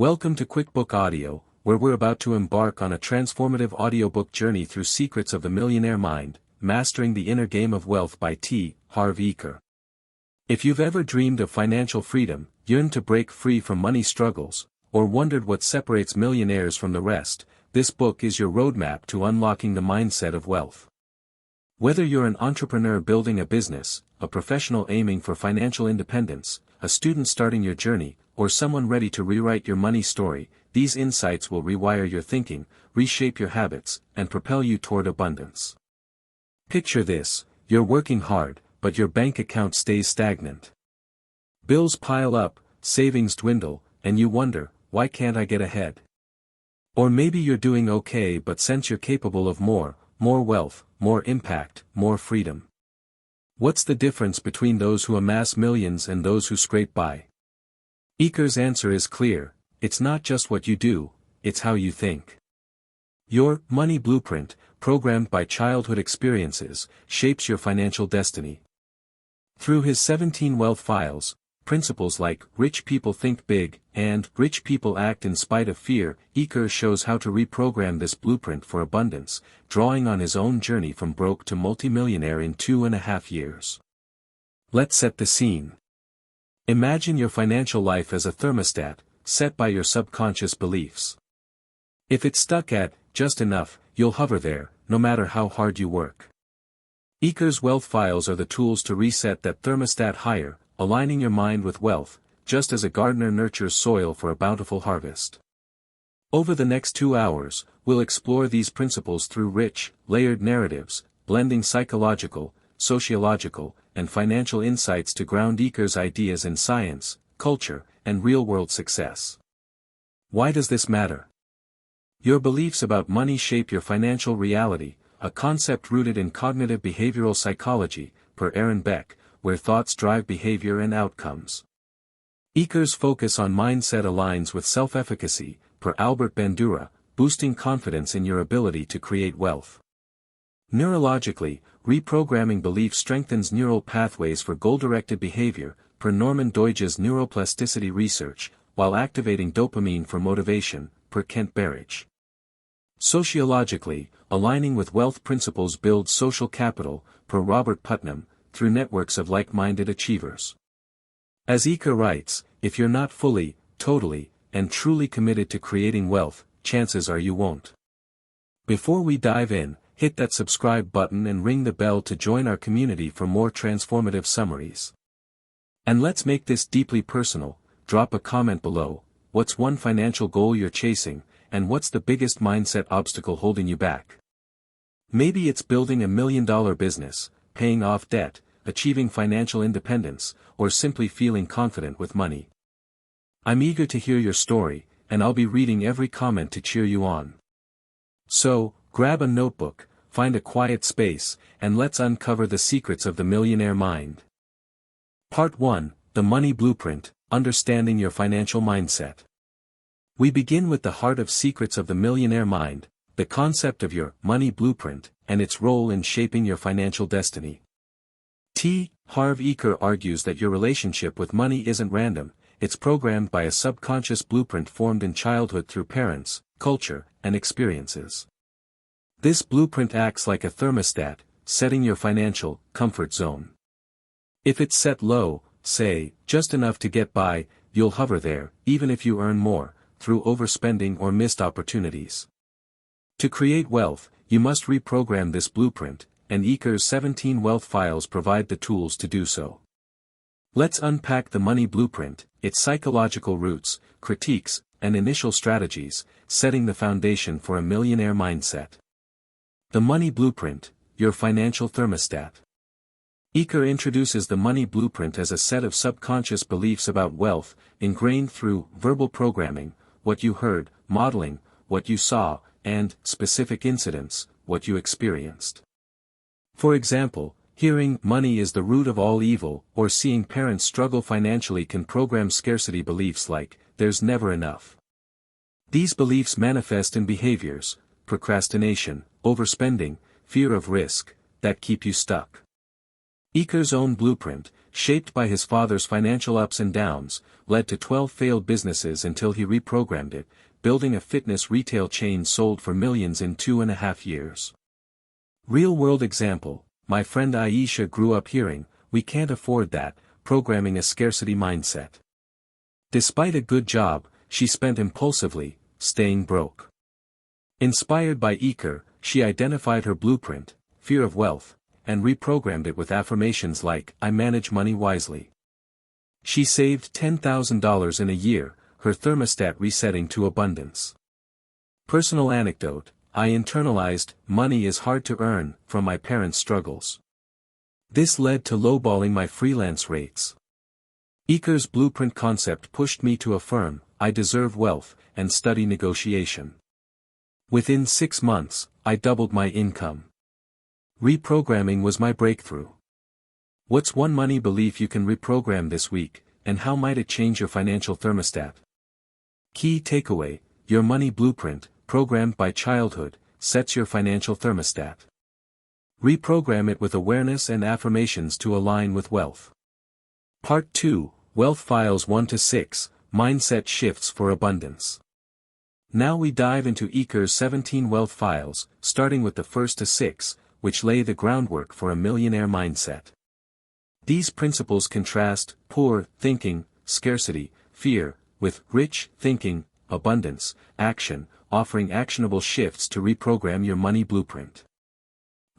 Welcome to QuickBook Audio, where we're about to embark on a transformative audiobook journey through Secrets of the Millionaire Mind, Mastering the Inner Game of Wealth by T. Harv Eker. If you've ever dreamed of financial freedom, yearned to break free from money struggles, or wondered what separates millionaires from the rest, this book is your roadmap to unlocking the mindset of wealth. Whether you're an entrepreneur building a business, a professional aiming for financial independence, a student starting your journey, or someone ready to rewrite your money story, these insights will rewire your thinking, reshape your habits, and propel you toward abundance. Picture this: you're working hard, but your bank account stays stagnant. Bills pile up, savings dwindle, and you wonder, why can't I get ahead? Or maybe you're doing okay but sense you're capable of more wealth, more impact, more freedom. What's the difference between those who amass millions and those who scrape by? Eker's answer is clear: it's not just what you do, it's how you think. Your money blueprint, programmed by childhood experiences, shapes your financial destiny. Through his 17 wealth files, principles like "rich people think big" and "rich people act in spite of fear," Eker shows how to reprogram this blueprint for abundance, drawing on his own journey from broke to multimillionaire in 2.5 years. Let's set the scene. Imagine your financial life as a thermostat, set by your subconscious beliefs. If it's stuck at just enough, you'll hover there, no matter how hard you work. Eker's wealth files are the tools to reset that thermostat higher, aligning your mind with wealth, just as a gardener nurtures soil for a bountiful harvest. Over the next 2 hours, we'll explore these principles through rich, layered narratives, blending psychological, sociological, and financial insights to ground Eker's ideas in science, culture, and real-world success. Why does this matter? Your beliefs about money shape your financial reality, a concept rooted in cognitive behavioral psychology, per Aaron Beck, where thoughts drive behavior and outcomes. Eker's focus on mindset aligns with self-efficacy, per Albert Bandura, boosting confidence in your ability to create wealth. Neurologically, reprogramming belief strengthens neural pathways for goal-directed behavior, per Norman Doidge's neuroplasticity research, while activating dopamine for motivation, per Kent Berridge. Sociologically, aligning with wealth principles builds social capital, per Robert Putnam, through networks of like-minded achievers. As Eker writes, if you're not fully, totally, and truly committed to creating wealth, chances are you won't. Before we dive in, hit that subscribe button and ring the bell to join our community for more transformative summaries. And let's make this deeply personal. Drop a comment below: what's one financial goal you're chasing, and what's the biggest mindset obstacle holding you back? Maybe it's building $1 million business, paying off debt, achieving financial independence, or simply feeling confident with money. I'm eager to hear your story, and I'll be reading every comment to cheer you on. So, grab a notebook, find a quiet space, and let's uncover the secrets of the millionaire mind. Part 1: The Money Blueprint, Understanding Your Financial Mindset. We begin with the heart of Secrets of the Millionaire Mind, the concept of your money blueprint, and its role in shaping your financial destiny. T. Harv Eker argues that your relationship with money isn't random, it's programmed by a subconscious blueprint formed in childhood through parents, culture, and experiences. This blueprint acts like a thermostat, setting your financial comfort zone. If it's set low, say, just enough to get by, you'll hover there, even if you earn more, through overspending or missed opportunities. To create wealth, you must reprogram this blueprint, and Eker's 17 wealth files provide the tools to do so. Let's unpack the money blueprint, its psychological roots, critiques, and initial strategies, setting the foundation for a millionaire mindset. The Money Blueprint, Your Financial Thermostat. Eker introduces the money blueprint as a set of subconscious beliefs about wealth, ingrained through verbal programming, what you heard, modeling, what you saw, and specific incidents, what you experienced. For example, hearing "money is the root of all evil" or seeing parents struggle financially can program scarcity beliefs like "there's never enough." These beliefs manifest in behaviors: procrastination, overspending, fear of risk, that keep you stuck. Eker's own blueprint, shaped by his father's financial ups and downs, led to 12 failed businesses until he reprogrammed it, building a fitness retail chain sold for millions in 2.5 years. Real-world example, my friend Aisha grew up hearing, "We can't afford that," programming a scarcity mindset. Despite a good job, she spent impulsively, staying broke. Inspired by Iker, she identified her blueprint, fear of wealth, and reprogrammed it with affirmations like, "I manage money wisely." She saved $10,000 in a year, her thermostat resetting to abundance. Personal anecdote, I internalized, "Money is hard to earn," from my parents' struggles. This led to lowballing my freelance rates. Iker's blueprint concept pushed me to affirm, "I deserve wealth," and study negotiation. Within 6 months, I doubled my income. Reprogramming was my breakthrough. What's one money belief you can reprogram this week, and how might it change your financial thermostat? Key takeaway, your money blueprint, programmed by childhood, sets your financial thermostat. Reprogram it with awareness and affirmations to align with wealth. Part 2, Wealth Files 1 to 6, Mindset Shifts for Abundance. Now we dive into Iker's 17 wealth files, starting with the first to 6, which lay the groundwork for a millionaire mindset. These principles contrast poor thinking, scarcity, fear, with rich thinking, abundance, action, offering actionable shifts to reprogram your money blueprint.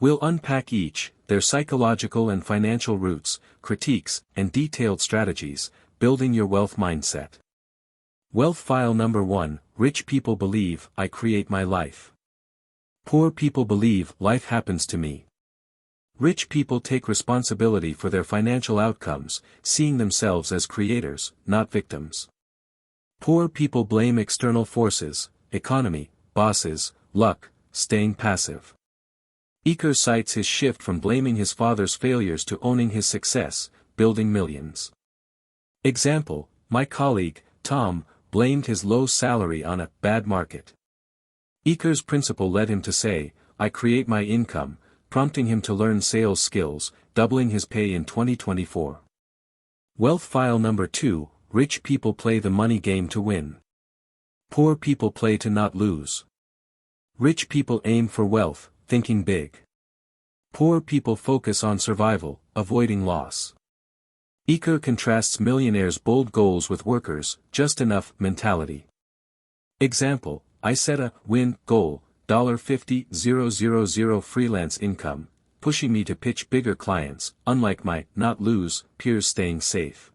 We'll unpack each, their psychological and financial roots, critiques, and detailed strategies, building your wealth mindset. Wealth file number 1, Rich people believe, "I create my life." Poor people believe, "Life happens to me." Rich people take responsibility for their financial outcomes, seeing themselves as creators, not victims. Poor people blame external forces, economy, bosses, luck, staying passive. Iker cites his shift from blaming his father's failures to owning his success, building millions. Example, my colleague, Tom, blamed his low salary on a bad market. Iker's principle led him to say, "I create my income," prompting him to learn sales skills, doubling his pay in 2024. Wealth file number 2, Rich people play the money game to win. Poor people play to not lose. Rich people aim for wealth, thinking big. Poor people focus on survival, avoiding loss. Iker contrasts millionaires' bold goals with workers' just enough mentality. Example, I set a win goal, $50,000 freelance income, pushing me to pitch bigger clients, unlike my not lose peers staying safe.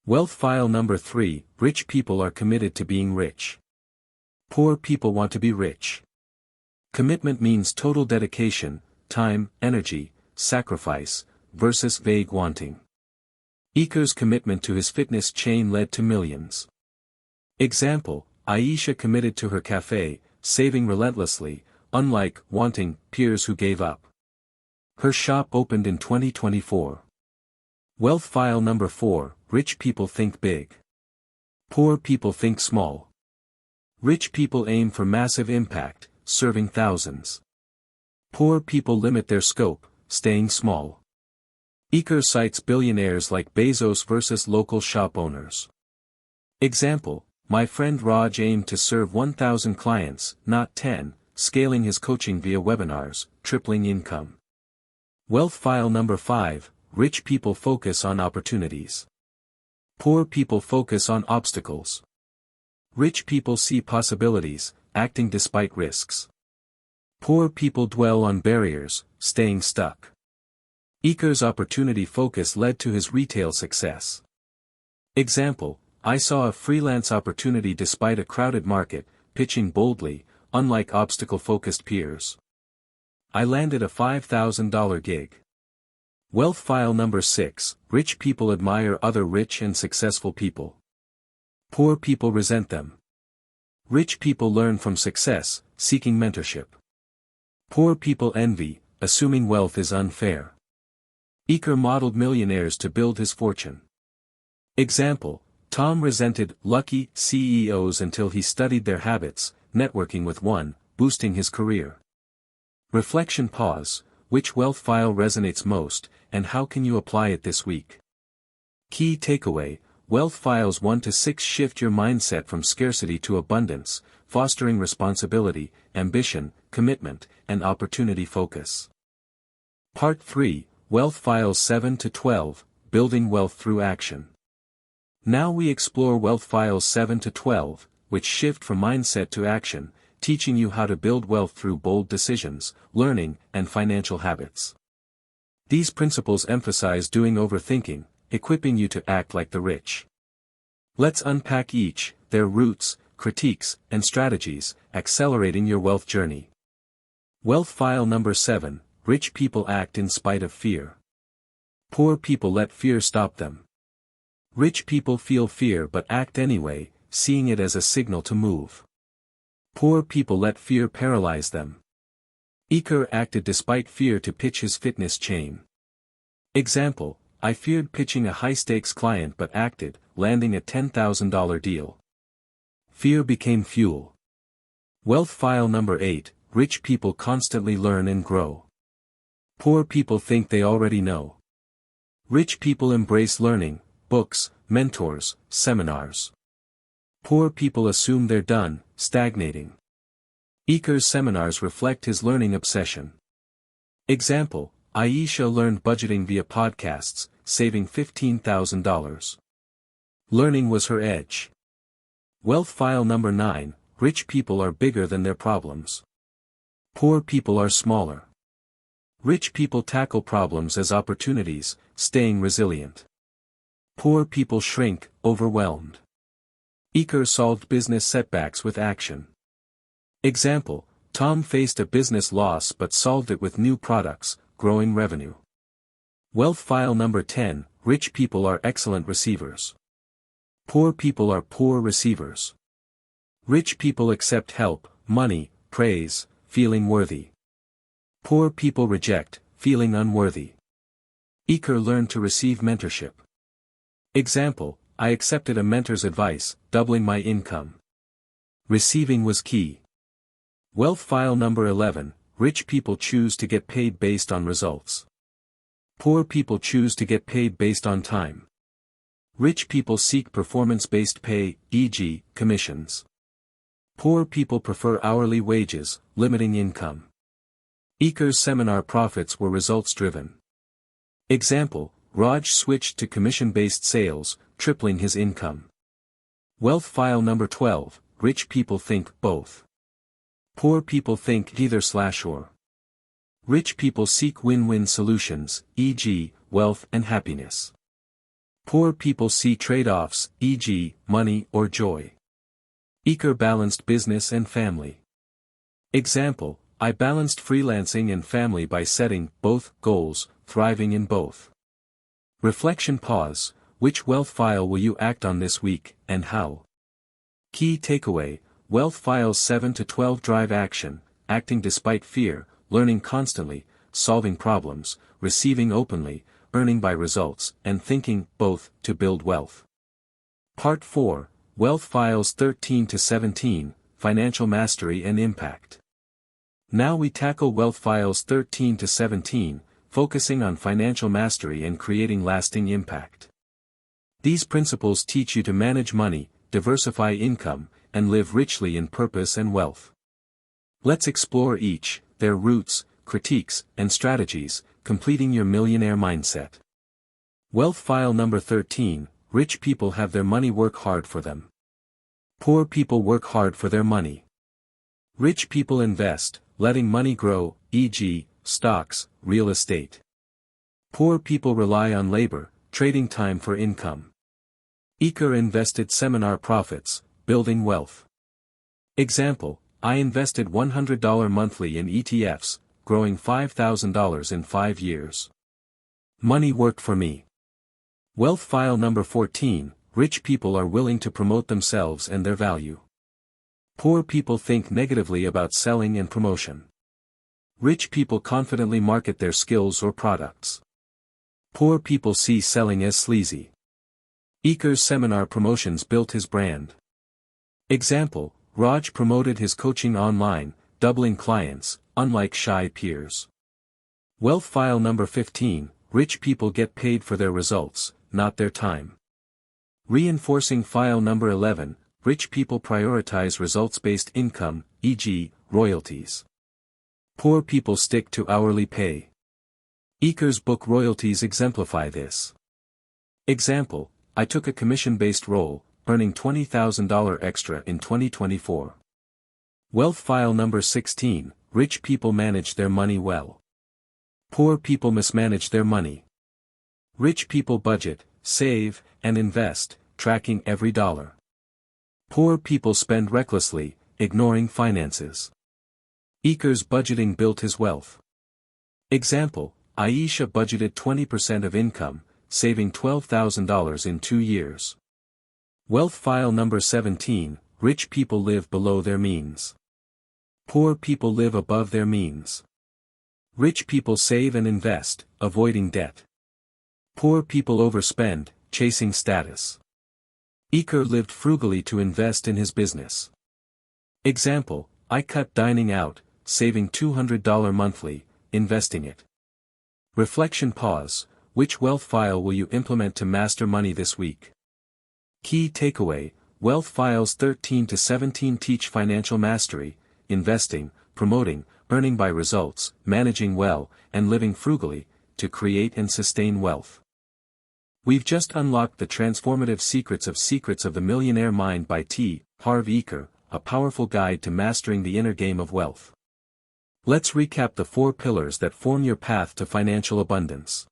Wealth file number 3, Rich people are committed to being rich. Poor people want to be rich. Commitment means total dedication, time, energy, sacrifice, versus vague wanting. Iker's commitment to his fitness chain led to millions. Example, Aisha committed to her cafe, saving relentlessly, unlike wanting peers who gave up. Her shop opened in 2024. Wealth file number 4, Rich people think big. Poor people think small. Rich people aim for massive impact, serving thousands. Poor people limit their scope, staying small. Iker cites billionaires like Bezos versus local shop owners. Example, my friend Raj aimed to serve 1,000 clients, not 10, scaling his coaching via webinars, tripling income. Wealth file number 5, Rich people focus on opportunities. Poor people focus on obstacles. Rich people see possibilities, acting despite risks. Poor people dwell on barriers, staying stuck. Iker's opportunity focus led to his retail success. Example, I saw a freelance opportunity despite a crowded market, pitching boldly, unlike obstacle-focused peers. I landed a $5,000 gig. Wealth file number 6, Rich people admire other rich and successful people. Poor people resent them. Rich people learn from success, seeking mentorship. Poor people envy, assuming wealth is unfair. Iker modeled millionaires to build his fortune. Example, Tom resented lucky CEOs until he studied their habits, networking with one, boosting his career. Reflection pause, which wealth file resonates most, and how can you apply it this week? Key takeaway: Wealth Files 1 to 6 shift your mindset from scarcity to abundance, fostering responsibility, ambition, commitment, and opportunity focus. Part 3, Wealth Files 7 to 12, Building Wealth Through Action. Now we explore Wealth Files 7 to 12, which shift from mindset to action, teaching you how to build wealth through bold decisions, learning, and financial habits. These principles emphasize doing over thinking, equipping you to act like the rich. Let's unpack each, their roots, critiques, and strategies, accelerating your wealth journey. Wealth File number 7, Rich People Act in Spite of Fear. Poor people let fear stop them. Rich people feel fear but act anyway, seeing it as a signal to move. Poor people let fear paralyze them. Iker acted despite fear to pitch his fitness chain. Example: I feared pitching a high-stakes client but acted, landing a $10,000 deal. Fear became fuel. Wealth File number 8, Rich People Constantly Learn and Grow. Poor people think they already know. Rich people embrace learning, books, mentors, seminars. Poor people assume they're done, stagnating. Iker's seminars reflect his learning obsession. Example: Aisha learned budgeting via podcasts, saving $15,000. Learning was her edge. Wealth File number 9, Rich people are bigger than their problems. Poor people are smaller. Rich people tackle problems as opportunities, staying resilient. Poor people shrink, overwhelmed. Iker solved business setbacks with action. Example: Tom faced a business loss but solved it with new products, growing revenue. Wealth File number 10, Rich people are excellent receivers. Poor people are poor receivers. Rich people accept help, money, praise, feeling worthy. Poor people reject, feeling unworthy. Iker learned to receive mentorship. Example: I accepted a mentor's advice, doubling my income. Receiving was key. Wealth File number 11, Rich people choose to get paid based on results. Poor people choose to get paid based on time. Rich people seek performance-based pay, e.g., commissions. Poor people prefer hourly wages, limiting income. Iker's seminar profits were results-driven. Example: Raj switched to commission-based sales, tripling his income. Wealth File number 12, Rich people think both. Poor people think either/or. Rich people seek win-win solutions, e.g., wealth and happiness. Poor people see trade-offs, e.g., money or joy. Iker balanced business and family. Example: I balanced freelancing and family by setting both goals, thriving in both. Reflection pause: which wealth file will you act on this week, and how? Key takeaway: Wealth Files 7 to 12 drive action, acting despite fear, learning constantly, solving problems, receiving openly, earning by results, and thinking, both, to build wealth. Part 4, Wealth Files 13 to 17, Financial Mastery and Impact. Now we tackle Wealth Files 13 to 17, focusing on financial mastery and creating lasting impact. These principles teach you to manage money, diversify income, and live richly in purpose and wealth. Let's explore each, their roots, critiques, and strategies, completing your millionaire mindset. Wealth File number 13, Rich people have their money work hard for them. Poor people work hard for their money. Rich people invest, letting money grow, e.g., stocks, real estate. Poor people rely on labor, trading time for income. Iker invested seminar profits, building wealth. Example: I invested $100 monthly in ETFs, growing $5,000 in 5 years. Money worked for me. Wealth File number 14, Rich people are willing to promote themselves and their value. Poor people think negatively about selling and promotion. Rich people confidently market their skills or products. Poor people see selling as sleazy. Iker's seminar promotions built his brand. Example: Raj promoted his coaching online, doubling clients, unlike shy peers. Wealth File number 15, Rich people get paid for their results, not their time. Reinforcing file number 11, rich people prioritize results-based income, e.g., royalties. Poor people stick to hourly pay. Eaker's book Royalties exemplify this. Example, I took a commission-based role, earning $20,000 extra in 2024. Wealth file number 16, rich people manage their money well. Poor people mismanage their money. Rich people budget, save, and invest, tracking every dollar. Poor people spend recklessly, ignoring finances. Eaker's budgeting built his wealth. Example, Aisha budgeted 20% of income, saving $12,000 in 2 years. Wealth file number 17, rich people live below their means. Poor people live above their means. Rich people save and invest, avoiding debt. Poor people overspend, chasing status. Eaker lived frugally to invest in his business. Example, I cut dining out, saving $200 monthly, investing it. Reflection pause, which wealth file will you implement to master money this week? Key takeaway, wealth files 13 to 17 teach financial mastery, investing, promoting, earning by results, managing well, and living frugally, to create and sustain wealth. We've just unlocked the transformative Secrets of the Millionaire Mind by T. Harv Eker, a powerful guide to mastering the inner game of wealth. Let's recap the 4 pillars that form your path to financial abundance.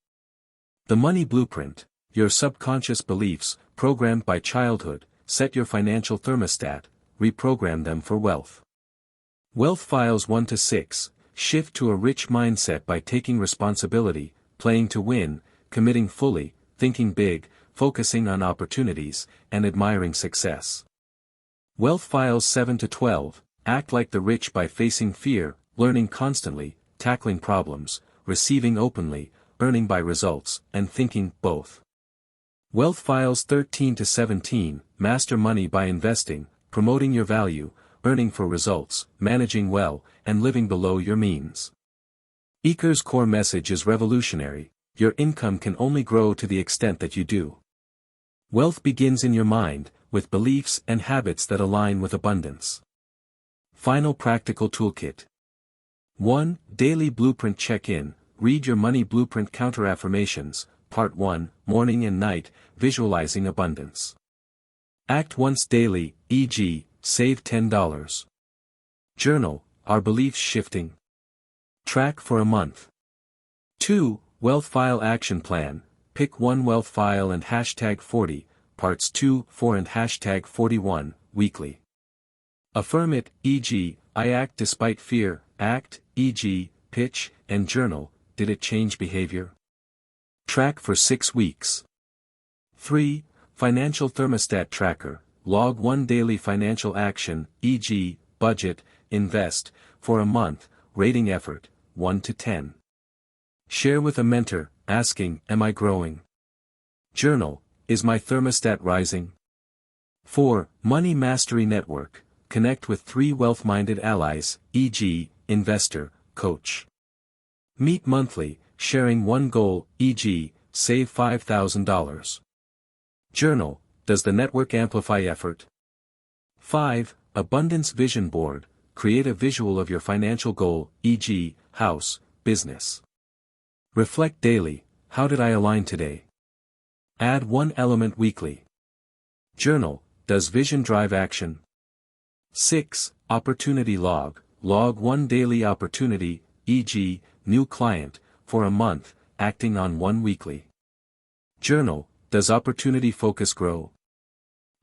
The money blueprint, your subconscious beliefs, programmed by childhood, set your financial thermostat, reprogram them for wealth. Wealth files 1 to 6, shift to a rich mindset by taking responsibility, playing to win, committing fully, thinking big, focusing on opportunities, and admiring success. Wealth files 7 to 12, act like the rich by facing fear, learning constantly, tackling problems, receiving openly, earning by results, and thinking both. Wealth files 13 to 17, master money by investing, promoting your value, earning for results, managing well, and living below your means. Eker's core message is revolutionary: your income can only grow to the extent that you do. Wealth begins in your mind, with beliefs and habits that align with abundance. Final practical toolkit. 1. Daily Blueprint Check-in, read your money blueprint counter-affirmations, Part 1, Morning and Night, Visualizing Abundance. Act once daily, e.g., save $10. Journal, are beliefs shifting? Track for a month. 2. Wealth File Action Plan, pick one wealth file and hashtag 40, parts 2, 4 and hashtag 41, weekly. Affirm it, e.g., I act despite fear, act, e.g., pitch, and journal, did it change behavior? Track for 6 weeks. 3. Financial Thermostat Tracker, log one daily financial action, e.g., budget, invest, for a month, rating effort, 1 to 10. Share with a mentor, asking, am I growing? Journal, is my thermostat rising? 4. Money Mastery Network, connect with 3 wealth-minded allies, e.g., investor, coach. Meet monthly, sharing one goal, e.g., save $5,000. Journal, does the network amplify effort? 5. Abundance Vision Board, create a visual of your financial goal, e.g., house, business. Reflect daily, how did I align today? Add one element weekly. Journal, does vision drive action? 6. Opportunity Log, log one daily opportunity, e.g., new client, for a month, acting on one weekly. Journal, does opportunity focus grow?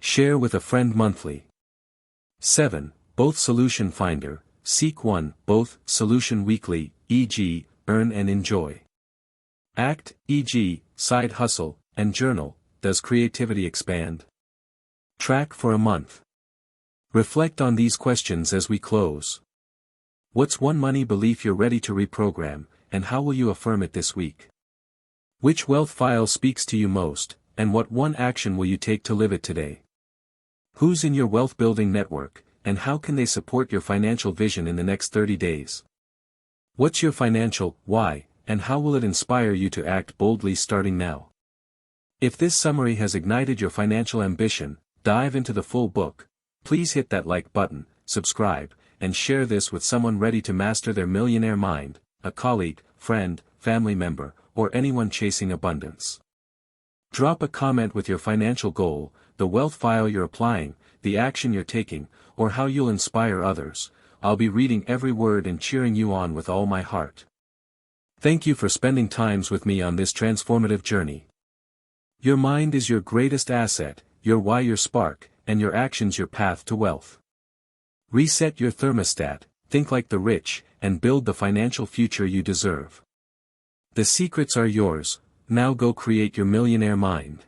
Share with a friend monthly. 7. Both Solution Finder, seek one, both, solution weekly, e.g., earn and enjoy. Act, e.g., side hustle, and journal, does creativity expand? Track for a month. Reflect on these questions as we close. What's one money belief you're ready to reprogram, and how will you affirm it this week? Which wealth file speaks to you most, and what one action will you take to live it today? Who's in your wealth building network, and how can they support your financial vision in the next 30 days? What's your financial why, and how will it inspire you to act boldly starting now? If this summary has ignited your financial ambition, dive into the full book. Please hit that like button, subscribe, and share this with someone ready to master their millionaire mind, a colleague, friend, family member, or anyone chasing abundance. Drop a comment with your financial goal, the wealth file you're applying, the action you're taking, or how you'll inspire others. I'll be reading every word and cheering you on with all my heart. Thank you for spending time with me on this transformative journey. Your mind is your greatest asset, your why your spark, and your actions your path to wealth. Reset your thermostat, think like the rich, and build the financial future you deserve. The secrets are yours, now go create your millionaire mind.